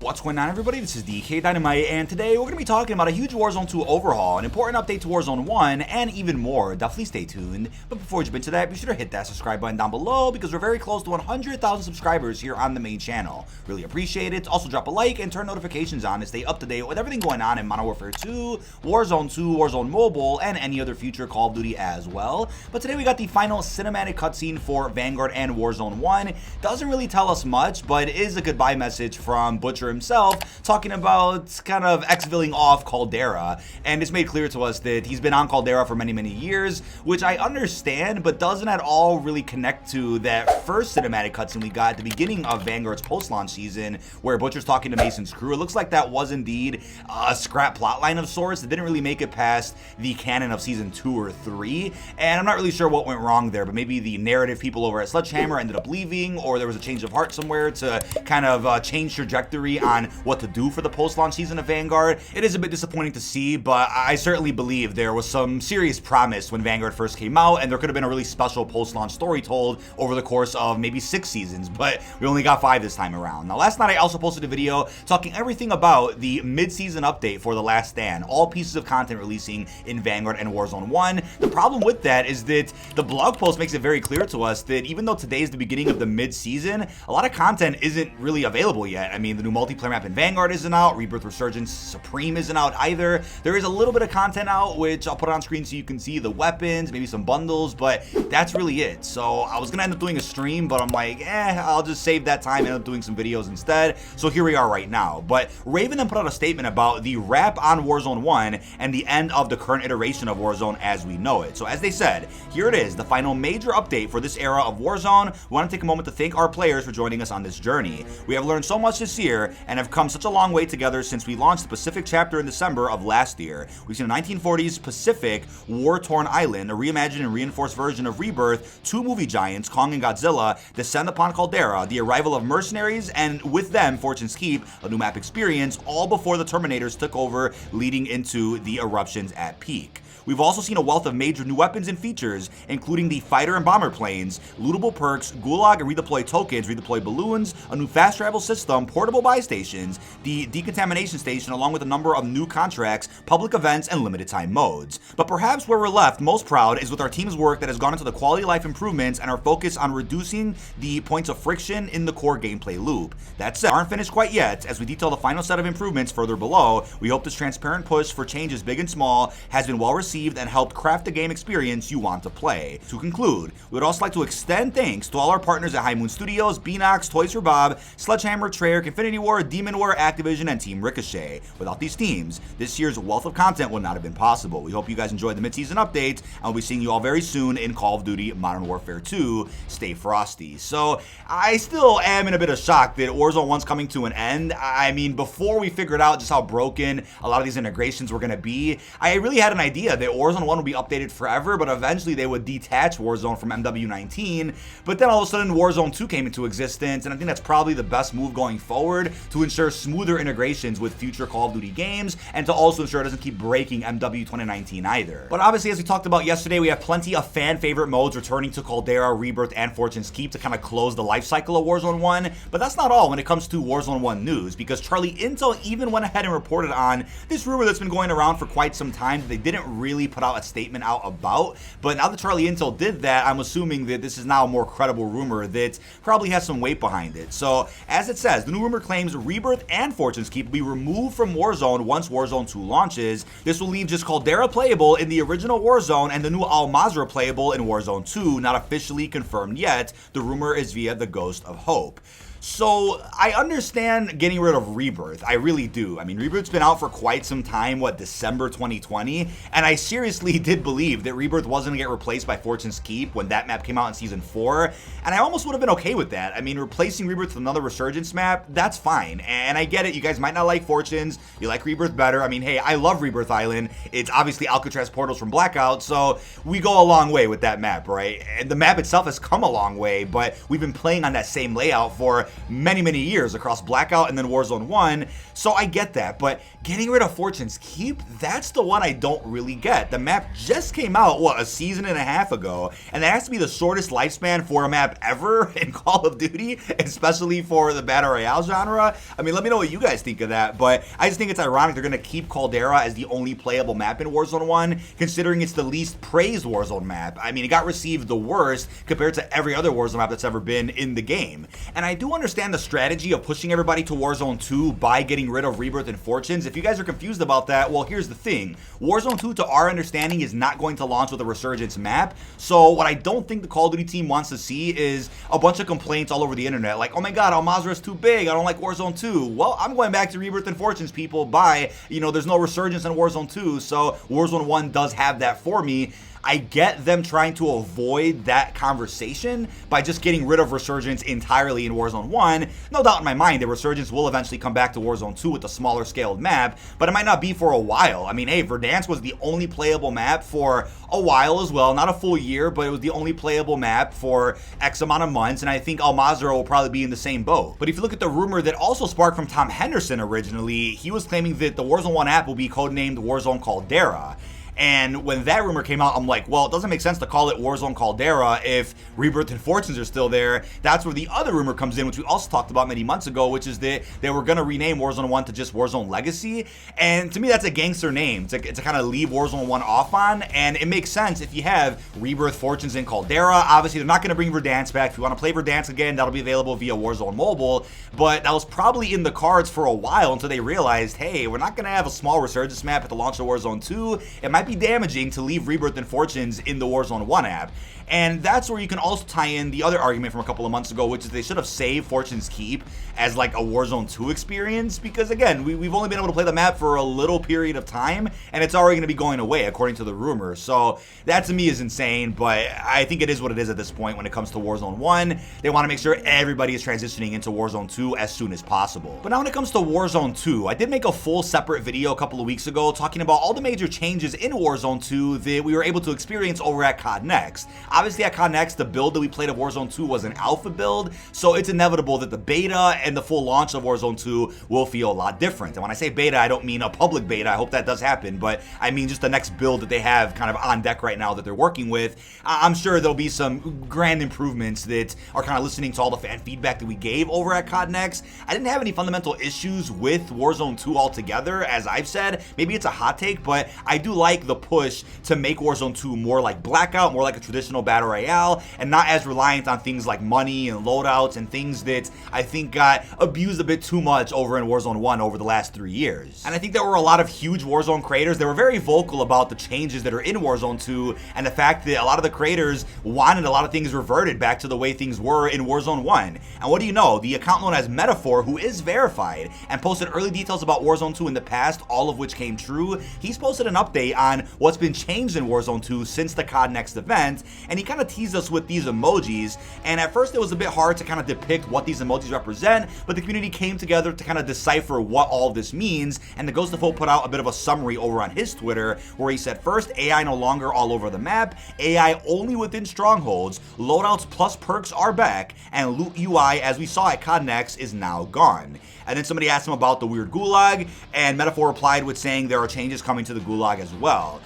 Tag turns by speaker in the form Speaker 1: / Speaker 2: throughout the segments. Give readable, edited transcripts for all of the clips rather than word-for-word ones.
Speaker 1: What's going on, everybody? This is dkdynamite, and today we're going to be talking about a huge Warzone 2 overhaul, an important update to Warzone 1, and even more. Definitely stay tuned. But before we jump into that, be sure to hit that subscribe button down below because we're very close to 100,000 subscribers here on the main channel. Really appreciate it. Also, drop a like and turn notifications on to stay up to date with everything going on in Modern Warfare 2, Warzone 2, Warzone Mobile, and any other future Call of Duty as well. But today we got the final cinematic cutscene for Vanguard and Warzone 1. Doesn't really tell us much, but it is a goodbye message from Butcher himself, talking about kind of exfilling off Caldera, and it's made clear to us that he's been on Caldera for many years, which I understand, but doesn't at all really connect to that first cinematic cutscene we got at the beginning of Vanguard's post-launch season, where Butcher's talking to Mason's crew. It looks like that was indeed a scrap plotline of sorts that didn't really make it past the canon of season 2 or 3, and I'm not really sure what went wrong there, but maybe the narrative people over at Sledgehammer ended up leaving, or there was a change of heart somewhere to kind of change trajectory on what to do for the post-launch season of Vanguard. It is a bit disappointing to see, but I certainly believe there was some serious promise when Vanguard first came out, and there could have been a really special post-launch story told over the course of maybe 6 seasons, but we only got 5 this time around. Now, last night I also posted a video talking everything about the mid-season update for The Last Stand, all pieces of content releasing in Vanguard and Warzone 1. The problem with that is that the blog post makes it very clear to us that even though today is the beginning of the mid-season, a lot of content isn't really available yet. I mean, the new multiplayer map in Vanguard isn't out, Rebirth, Resurgence, Supreme isn't out either. There is a little bit of content out, which I'll put on screen so you can see the weapons, maybe some bundles, but that's really it. So I was gonna end up doing a stream, but I'm like, I'll just save that time and end up doing some videos instead. So here we are right now. But Raven then put out a statement about the wrap on Warzone 1 and the end of the current iteration of Warzone as we know it. So as they said, here it is, the final major update for this era of Warzone. We want to take a moment to thank our players for joining us on this journey. We have learned so much this year and have come such a long way together since we launched the Pacific chapter in December of last year. We've seen a 1940s Pacific war-torn island, a reimagined and reinforced version of Rebirth, 2 movie giants, Kong and Godzilla, descend upon Caldera, the arrival of mercenaries, and with them, Fortune's Keep, a new map experience, all before the Terminators took over, leading into the eruptions at peak. We've also seen a wealth of major new weapons and features, including the fighter and bomber planes, lootable perks, Gulag and redeploy tokens, redeploy balloons, a new fast travel system, portable buy stations, the decontamination station, along with a number of new contracts, public events, and limited time modes. But perhaps where we're left most proud is with our team's work that has gone into the quality of life improvements and our focus on reducing the points of friction in the core gameplay loop. That said, aren't finished quite yet. As we detail the final set of improvements further below, we hope this transparent push for changes big and small has been well received and helped craft the game experience you want to play. To conclude, we would also like to extend thanks to all our partners at High Moon Studios, Beanox, Toys for Bob, Sledgehammer, Treyarch, Infinity War, Demon War, Activision, and Team Ricochet. Without these teams, this year's wealth of content would not have been possible. We hope you guys enjoyed the mid-season update, and we'll be seeing you all very soon in Call of Duty Modern Warfare 2. Stay frosty. So, I still am in a bit of shock that Warzone 1's coming to an end. I mean, before we figured out just how broken a lot of these integrations were going to be, I really had an idea that Warzone 1 would be updated forever, but eventually they would detach Warzone from MW19. But then all of a sudden Warzone 2 came into existence, and I think that's probably the best move going forward to ensure smoother integrations with future Call of Duty games, and to also ensure it doesn't keep breaking MW 2019 either. But obviously, as we talked about yesterday, we have plenty of fan favorite modes returning to Caldera, Rebirth, and Fortune's Keep to kind of close the life cycle of Warzone 1. But that's not all when it comes to Warzone 1 news, because Charlie Intel even went ahead and reported on this rumor that's been going around for quite some time that they didn't really put out a statement out about. But now that Charlie Intel did that, I'm assuming that this is now a more credible rumor that probably has some weight behind it. So, as it says, the new rumor claims Rebirth and Fortune's Keep will be removed from Warzone once Warzone 2 launches. This will leave just Caldera playable in the original Warzone and the new Al Mazrah playable in Warzone 2, not officially confirmed yet. The rumor is via the Ghost of Hope. So, I understand getting rid of Rebirth, I really do. I mean, Rebirth's been out for quite some time, December 2020, and I seriously did believe that Rebirth wasn't going to get replaced by Fortune's Keep when that map came out in Season 4, and I almost would have been okay with that. I mean, replacing Rebirth with another Resurgence map, that's fine, and I get it, you guys might not like Fortunes, you like Rebirth better. I mean, hey, I love Rebirth Island, it's obviously Alcatraz portals from Blackout, so we go a long way with that map, right? And the map itself has come a long way, but we've been playing on that same layout for many years across Blackout and then Warzone 1, so I get that. But getting rid of Fortune's Keep, that's the one I don't really get. The map just came out, what, a season and a half ago, and that has to be the shortest lifespan for a map ever in Call of Duty, especially for the Battle Royale genre. I mean, let me know what you guys think of that, but I just think it's ironic they're going to keep Caldera as the only playable map in Warzone 1, considering it's the least praised Warzone map. I mean, it got received the worst compared to every other Warzone map that's ever been in the game. And I do understand the strategy of pushing everybody to Warzone 2 by getting rid of Rebirth and Fortunes. If you guys are confused about that, well, here's the thing. Warzone 2, to our understanding, is not going to launch with a Resurgence map, so what I don't think the Call of Duty team wants to see is a bunch of complaints all over the internet, like, oh my god, Al-Mazrah is too big, I don't like Warzone 2. Well, I'm going back to Rebirth and Fortunes, people. Bye. You know, there's no Resurgence in Warzone 2, so Warzone 1 does have that for me. I get them trying to avoid that conversation by just getting rid of Resurgence entirely in Warzone 1. No doubt in my mind that Resurgence will eventually come back to Warzone 2 with a smaller scaled map, but it might not be for a while. I mean, hey, Verdansk was the only playable map for a while as well. Not a full year, but it was the only playable map for X amount of months, and I think Al-Mazrah will probably be in the same boat. But if you look at the rumor that also sparked from Tom Henderson originally, he was claiming that the Warzone 1 app will be codenamed Warzone Caldera. And when that rumor came out, I'm like, well, it doesn't make sense to call it Warzone Caldera if Rebirth and Fortunes are still there. That's where the other rumor comes in, which we also talked about many months ago, which is that they were going to rename Warzone 1 to just Warzone Legacy. And to me, that's a gangster name to kind of leave Warzone 1 off on. And it makes sense if you have Rebirth, Fortunes, and Caldera. Obviously, they're not going to bring Verdansk back. If you want to play Verdansk again, that'll be available via Warzone Mobile. But that was probably in the cards for a while until they realized, hey, we're not going to have a small Resurgence map at the launch of Warzone 2. It might be damaging to leave Rebirth and Fortunes in the Warzone 1 app. And that's where you can also tie in the other argument from a couple of months ago, which is they should have saved Fortune's Keep as like a Warzone 2 experience, because again, we've only been able to play the map for a little period of time, and it's already going to be going away according to the rumors. So that to me is insane, but I think it is what it is at this point when it comes to Warzone 1. They want to make sure everybody is transitioning into Warzone 2 as soon as possible. But now when it comes to Warzone 2, I did make a full separate video a couple of weeks ago talking about all the major changes in Warzone 2 that we were able to experience over at COD Next. Obviously at COD Next, the build that we played of Warzone 2 was an alpha build, so it's inevitable that the beta and the full launch of Warzone 2 will feel a lot different. And when I say beta, I don't mean a public beta. I hope that does happen, but I mean just the next build that they have kind of on deck right now that they're working with. I'm sure there'll be some grand improvements that are kind of listening to all the fan feedback that we gave over at COD Next. I didn't have any fundamental issues with Warzone 2 altogether, as I've said. Maybe it's a hot take, but I do like the push to make Warzone 2 more like Blackout, more like a traditional Battle Royale, and not as reliant on things like money and loadouts and things that I think got abused a bit too much over in Warzone 1 over the last 3 years. And I think there were a lot of huge Warzone creators that were very vocal about the changes that are in Warzone 2 and the fact that a lot of the creators wanted a lot of things reverted back to the way things were in Warzone 1. And what do you know? The account known as Metaphor, who is verified and posted early details about Warzone 2 in the past, all of which came true, he's posted an update on what's been changed in Warzone 2 since the COD Next event, and he kind of teased us with these emojis. And at first it was a bit hard to kind of depict what these emojis represent, but the community came together to kind of decipher what all this means, and the Ghost of Hope put out a bit of a summary over on his Twitter where he said, first, AI no longer all over the map, AI only within Strongholds, loadouts plus perks are back, and loot UI as we saw at COD Next is now gone. And then somebody asked him about the weird Gulag, and Metaphor replied with saying there are changes coming to the Gulag as well.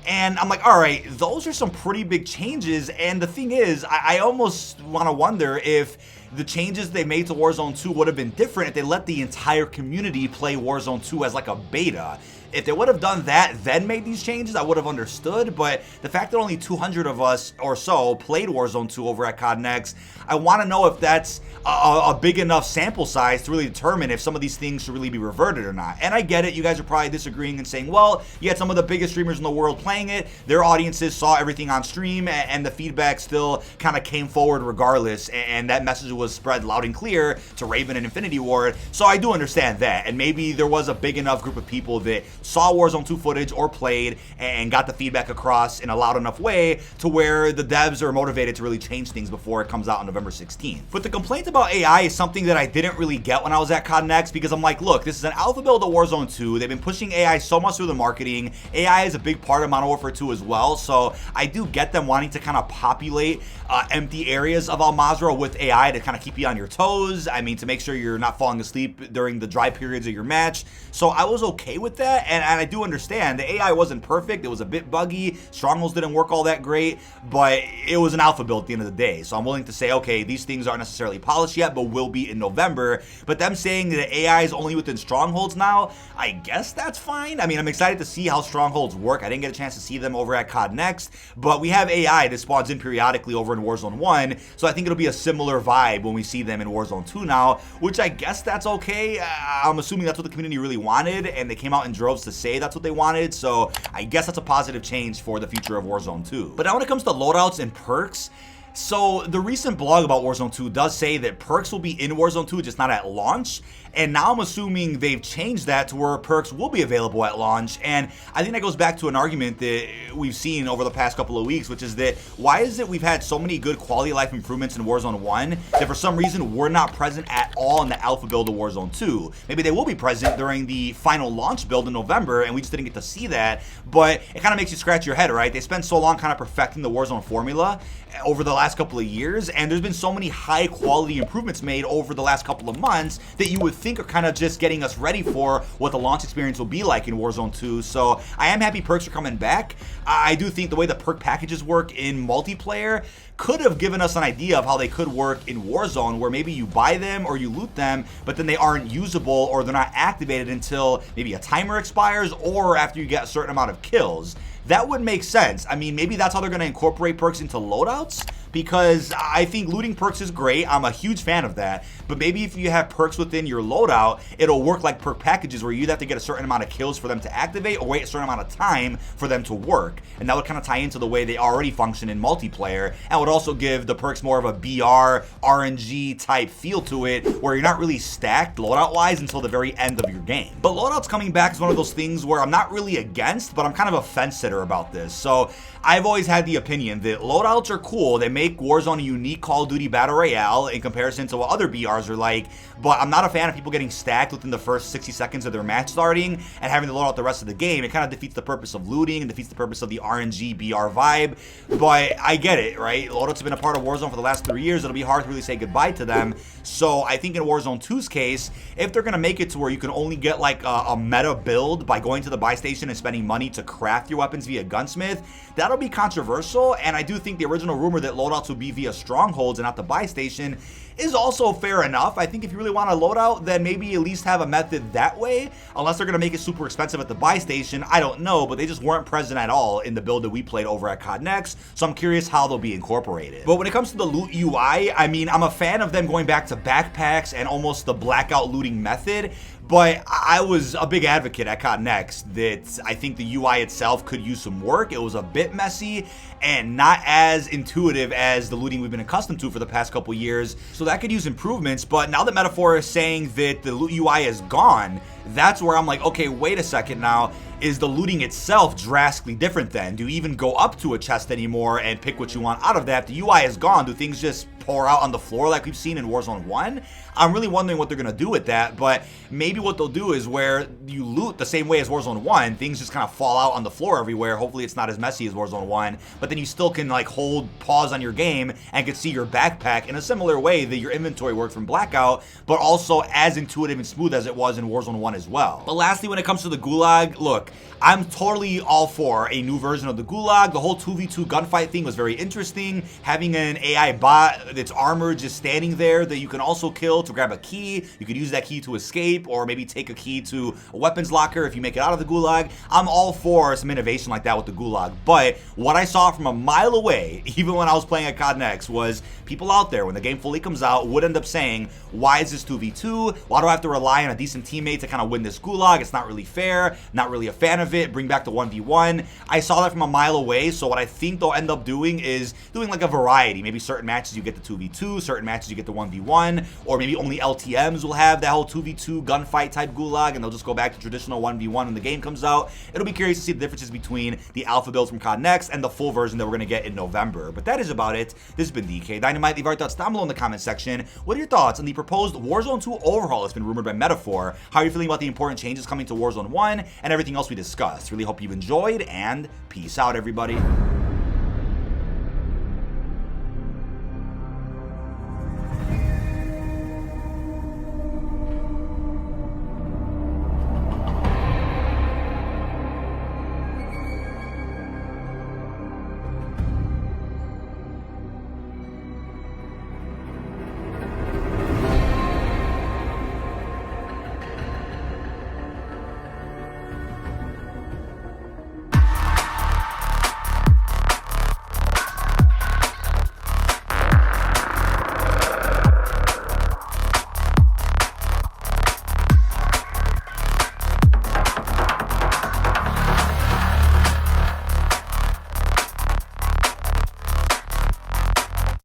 Speaker 1: And I'm like, all right, those are some pretty big changes. And the thing is, I almost want to wonder if the changes they made to Warzone 2 would have been different if they let the entire community play Warzone 2 as like a beta. If they would have done that, then made these changes, I would have understood. But the fact that only 200 of us or so played Warzone 2 over at COD Next, I want to know if that's a big enough sample size to really determine if some of these things should really be reverted or not. And I get it, you guys are probably disagreeing and saying, well, you had some of the biggest streamers in the world playing it, their audiences saw everything on stream, and the feedback still kind of came forward regardless, and that message was spread loud and clear to Raven and Infinity Ward. So I do understand that, and maybe there was a big enough group of people that saw Warzone 2 footage or played and got the feedback across in a loud enough way to where the devs are motivated to really change things before it comes out on November 16th. But the complaint about AI is something that I didn't really get when I was at COD Next, because I'm like, look, this is an alpha build of Warzone 2. They've been pushing AI so much through the marketing. AI is a big part of Modern Warfare 2 as well, so I do get them wanting to kind of populate empty areas of Al Mazrah with AI to kind of keep you on your toes. I mean, to make sure you're not falling asleep during the dry periods of your match. So I was okay with that, and I do understand the AI wasn't perfect. It was a bit buggy. Strongholds didn't work all that great, but it was an alpha build at the end of the day. So I'm willing to say, okay, these things aren't necessarily polished yet, but will be in November. But them saying that AI is only within Strongholds now, I guess that's fine. I mean, I'm excited to see how Strongholds work. I didn't get a chance to see them over at COD Next, but we have AI that spawns in periodically over in Warzone 1, so I think it'll be a similar vibe when we see them in Warzone 2 now, which I guess that's okay. I'm assuming that's what the community really wanted, and they came out in droves to say that's what they wanted, so I guess that's a positive change for the future of Warzone 2. But now when it comes to loadouts and perks, so the recent blog about Warzone 2 does say that perks will be in Warzone 2, just not at launch. And now I'm assuming they've changed that to where perks will be available at launch. And I think that goes back to an argument that we've seen over the past couple of weeks, which is that why is it we've had so many good quality of life improvements in Warzone 1 that for some reason we're not present at all in the alpha build of Warzone 2? Maybe they will be present during the final launch build in November, and we just didn't get to see that. But it kind of makes you scratch your head, right? They spent so long kind of perfecting the Warzone formula over the last couple of years, and there's been so many high quality improvements made over the last couple of months that you would think are kind of just getting us ready for what the launch experience will be like in Warzone 2. So I am happy perks are coming back. I do think the way the perk packages work in multiplayer could have given us an idea of how they could work in Warzone, where maybe you buy them or you loot them, but then they aren't usable or they're not activated until maybe a timer expires or after you get a certain amount of kills. That would make sense. I mean, maybe that's how they're going to incorporate perks into loadouts, because I think looting perks is great. I'm a huge fan of that. But maybe if you have perks within your loadout, it'll work like perk packages where you'd have to get a certain amount of kills for them to activate or wait a certain amount of time for them to work. And that would kind of tie into the way they already function in multiplayer, and would also give the perks more of a BR, RNG type feel to it, where you're not really stacked loadout-wise until the very end of your game. But loadouts coming back is one of those things where I'm not really against, but I'm kind of a fence-sitter about this. So I've always had the opinion that loadouts are cool. They make Warzone a unique Call of Duty Battle Royale in comparison to what other BRs are like, but I'm not a fan of people getting stacked within the first 60 seconds of their match starting and having to load out the rest of the game. It kind of defeats the purpose of looting and defeats the purpose of the RNG BR vibe, but I get it, right? Loadouts have been a part of Warzone for the last 3 years. It'll be hard to really say goodbye to them. So I think in Warzone 2's case, if they're going to make it to where you can only get like a meta build by going to the buy station and spending money to craft your weapons via Gunsmith, that'll be controversial. And I do think the original rumor that loadouts would be via Strongholds and not the buy station is also fair enough. I think if you really want a loadout, then maybe at least have a method that way, unless they're going to make it super expensive at the buy station. I don't know, but they just weren't present at all in the build that we played over at COD Next, so I'm curious how they'll be incorporated. But when it comes to the loot UI, I mean, I'm a fan of them going back to backpacks and almost the blackout looting method, but I was a big advocate at COD Next that I think the UI itself could use some work. It was a bit messy and not as intuitive as the looting we've been accustomed to for the past couple years, so that could use improvements. But now that Metaphor is saying that the loot UI is gone, that's where I'm like, okay, wait a second now. Is the looting itself drastically different then? Do you even go up to a chest anymore and pick what you want out of that? The UI is gone. Do things just pour out on the floor like we've seen in Warzone 1? I'm really wondering what they're going to do with that, but maybe what they'll do is where you loot the same way as Warzone 1, things just kind of fall out on the floor everywhere. Hopefully it's not as messy as Warzone 1, but then you still can like hold pause on your game and can see your backpack in a similar way that your inventory worked from Blackout, but also as intuitive and smooth as it was in Warzone 1 as well. But lastly, when it comes to the Gulag, look, I'm totally all for a new version of the Gulag. The whole 2v2 gunfight thing was very interesting. Having an AI bot that's armored just standing there that you can also kill to grab a key. You could use that key to escape, or maybe take a key to a weapons locker if you make it out of the Gulag. I'm all for some innovation like that with the Gulag. But what I saw from a mile away, even when I was playing at COD Next, was people out there, when the game fully comes out, would end up saying, why is this 2v2? Why do I have to rely on a decent teammate to kind of win this Gulag? It's not really fair. Not really a fan of it. Bring back the 1v1. I saw that from a mile away, so what I think they'll end up doing is doing like a variety. Maybe certain matches you get get the 2v2, certain matches you get the 1v1, or maybe only LTMs will have that whole 2v2 gunfight type Gulag, and they'll just go back to traditional 1v1 when the game comes out. It'll be curious to see the differences between the alpha builds from COD Next and the full version that we're going to get in November. But that is about it. This has been dkdynamite. Leave our thoughts down below in the comment section. What are your thoughts on the proposed Warzone 2 overhaul that's been rumored by Metaphor? How are you feeling about the important changes coming to Warzone 1 and everything else we discussed? Really hope you've enjoyed, and peace out, everybody.